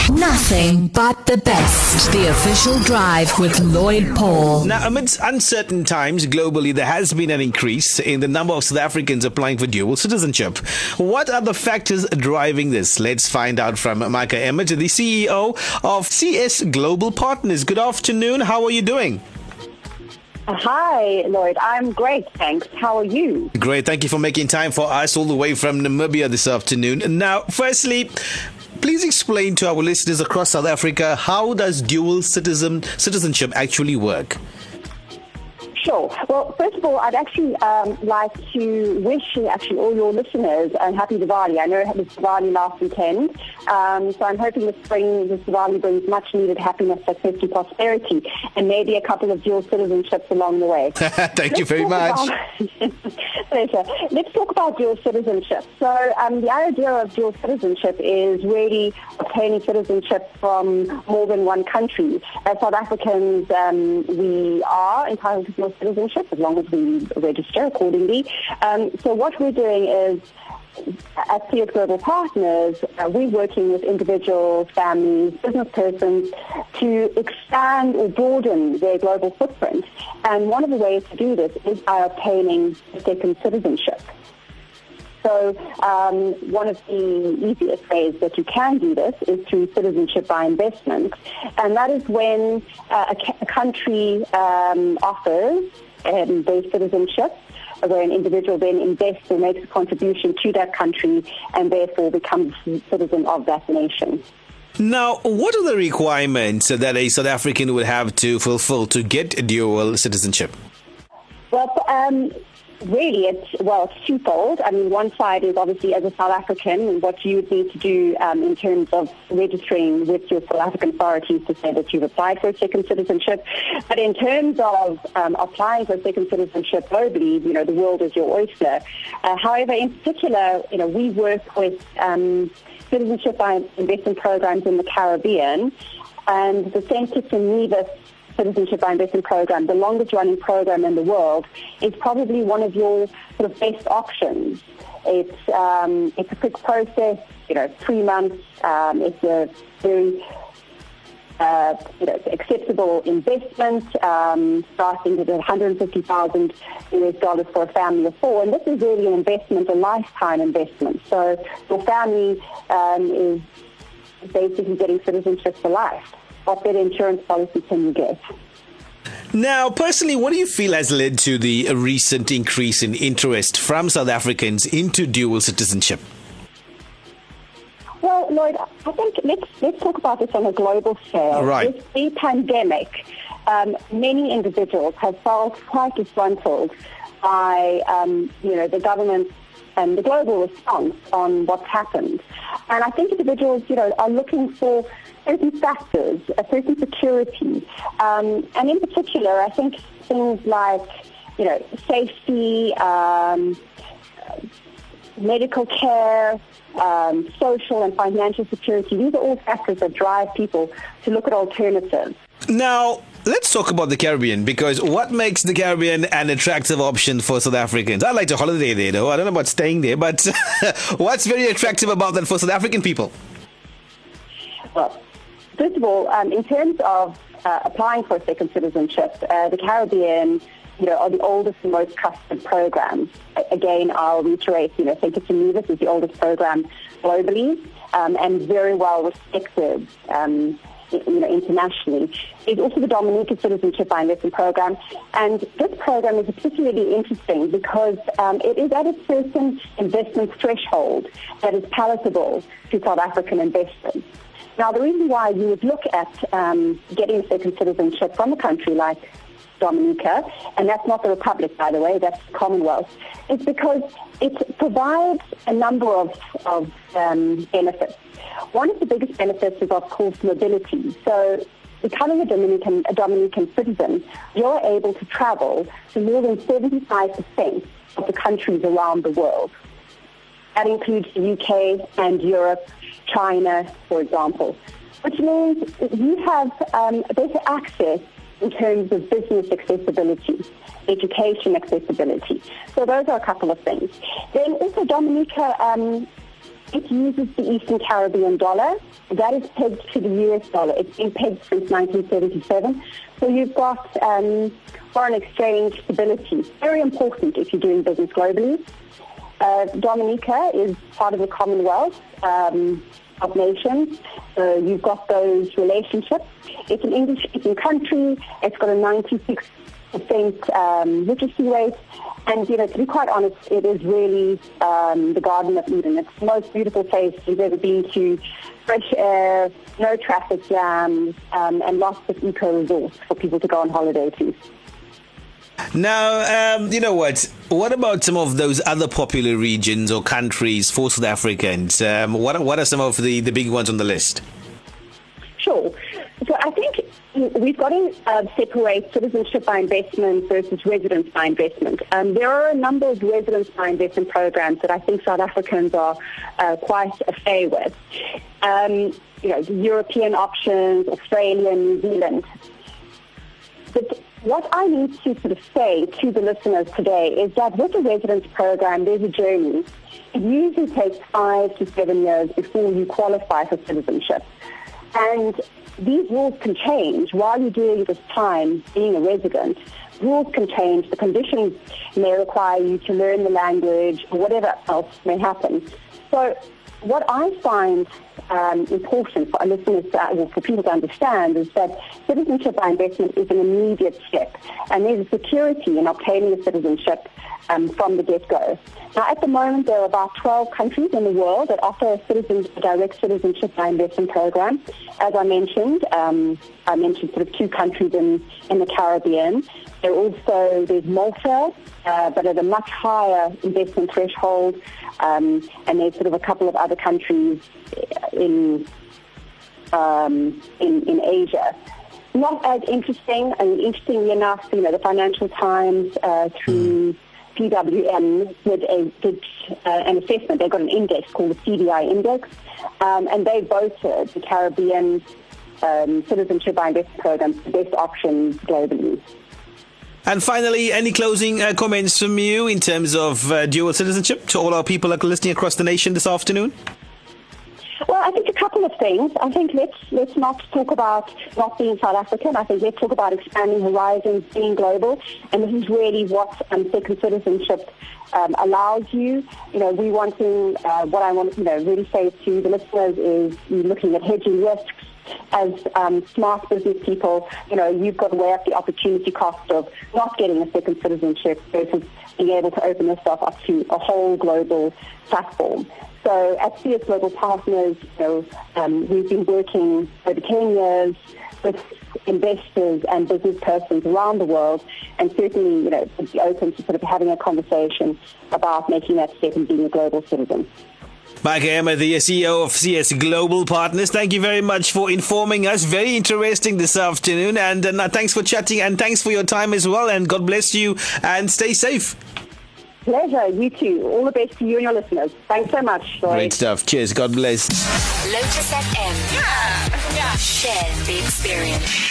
Nothing but the best. The official drive with Lloyd Paul. Now, amidst uncertain times globally, there has been an increase in the number of South Africans applying for dual citizenship. What are the factors driving this? Let's find out from Micha Emmett, the CEO of CS Global Partners. Good afternoon. How are you doing? Hi, Lloyd. I'm great, thanks. How are you? Great. Thank you for making time for us all the way from Namibia this afternoon. Now, firstly, please explain to our listeners across South Africa, how does dual citizenship actually work? Sure. Well, first of all, I'd actually like to wish all your listeners a happy Diwali. I know it was Diwali last weekend, so I'm hoping this Diwali brings much needed happiness, success, and prosperity, and maybe a couple of dual citizenships along the way. Thank you very much. Pleasure. Let's talk about dual citizenship. So the idea of dual citizenship is really obtaining citizenship from more than one country. As South Africans, we are entitled to dual citizenship as long as we register accordingly. So what we're doing is, at CS Global Partners, we're working with individuals, families, business persons to expand or broaden their global footprint. And one of the ways to do this is by obtaining second citizenship. So one of the easiest ways that you can do this is through citizenship by investment. And that is when a country offers their citizenship, where an individual then invests or makes a contribution to that country and therefore becomes a citizen of that nation. Now, what are the requirements that a South African would have to fulfill to get dual citizenship? Well, really, it's twofold. I mean, one side is obviously as a South African, what you would need to do in terms of registering with your South African authorities to say that you've applied for a second citizenship. But in terms of applying for a second citizenship globally, the world is your oyster. However, in particular, we work with citizenship by investment programs in the Caribean, and the St. Kitts and Nevis Citizenship by Investment Program, the longest running program in the world, is probably one of your sort of best options. It's a quick process, 3 months. It's a very acceptable investment, starting at $150,000 US for a family of 4. And this is really an investment, a lifetime investment. So your family is basically getting citizenship for life. What better insurance policy can you get? Now, personally, what do you feel has led to the recent increase in interest from South Africans into dual citizenship? Well, Lloyd, I think let's talk about this on a global scale. Right. With the pandemic, many individuals have felt quite disgruntled by, the government and the global response on what's happened. And I think individuals, are looking for certain factors, a certain security. And in particular, I think things like, safety, medical care, social and financial security. These are all factors that drive people to look at alternatives. Now, let's talk about the Caribbean, because what makes the Caribbean an attractive option for South Africans? I'd like to holiday there, though. I don't know about staying there, but what's very attractive about that for South African people? Well, first of all, in terms of applying for a second citizenship, the Caribbean, are the oldest and most trusted programs. Again, I'll reiterate, St. Kitts and Nevis is the oldest program globally and very well respected internationally. There's also the Dominica Citizenship by Investment Program, and this program is particularly interesting because it is at a certain investment threshold that is palatable to South African investors. Now, the reason why you would look at getting a second citizenship from a country like Dominica, and that's not the Republic, by the way, that's the Commonwealth, is because it provides a number of benefits. One of the biggest benefits is, of course, mobility. So becoming a Dominican citizen, you're able to travel to more than 75% of the countries around the world. That includes the UK and Europe, China, for example, which means you have better access in terms of business accessibility, education accessibility. So those are a couple of things. Then also Dominica it uses the Eastern Caribbean dollar. That is pegged to the US dollar. It's been pegged since 1977. So you've got foreign exchange stability. Very important if you're doing business globally. Dominica is part of the Commonwealth of Nations. So you've got those relationships. It's an English-speaking country. It's got a 96% literacy rate. And, to be quite honest, it is really the Garden of Eden. It's the most beautiful place you've ever been to. Fresh air, no traffic jams, and lots of eco-resorts for people to go on holiday to. Now, you know what? What about some of those other popular regions or countries for South Africans? What are some of the big ones on the list? Sure. So I think we've got to separate citizenship by investment versus residence by investment. There are a number of residence by investment programs that I think South Africans are quite affair with. The European options, Australia, New Zealand. But what I need to sort of say to the listeners today is that with a residence program, there's a journey. It usually takes 5 to 7 years before you qualify for citizenship. And these rules can change while you're doing this time being a resident. Rules can change. The conditions may require you to learn the language or whatever else may happen. So what I find important for our listeners, for people to understand, is that citizenship by investment is an immediate step, and there's a security in obtaining a citizenship from the get-go. Now, at the moment, there are about 12 countries in the world that offer a direct citizenship by investment program. As I mentioned sort of 2 countries in the Caribbean. There's Malta, but at a much higher investment threshold, and there's sort of a couple of other countries in Asia. Not as interesting, and interestingly enough, the Financial Times through PWM did an assessment. They've got an index called the CDI index, and they voted the Caribbean citizenship by investment programs the best option globally. And finally, any closing comments from you in terms of dual citizenship to all our people that are listening across the nation this afternoon? Well, I think a couple of things. I think let's not talk about not being South African. I think let's talk about expanding horizons, being global, and this is really what Second Citizenship allows you. We wanting what I want to really say to the listeners is you're looking at hedging risks. As smart business people, you've got to weigh up the opportunity cost of not getting a second citizenship versus being able to open yourself up to a whole global platform. So at CS Global Partners, we've been working over 10 years with investors and business persons around the world, and certainly, be open to sort of having a conversation about making that step and being a global citizen. Micha Emmett, the CEO of CS Global Partners, thank you very much for informing us. Very interesting this afternoon, and thanks for chatting, and thanks for your time as well, and God bless you, and stay safe. Pleasure, you too. All the best to you and your listeners. Thanks so much, Lloyd. Great stuff. Cheers. God bless. Lotus FM. Yeah. Share the experience.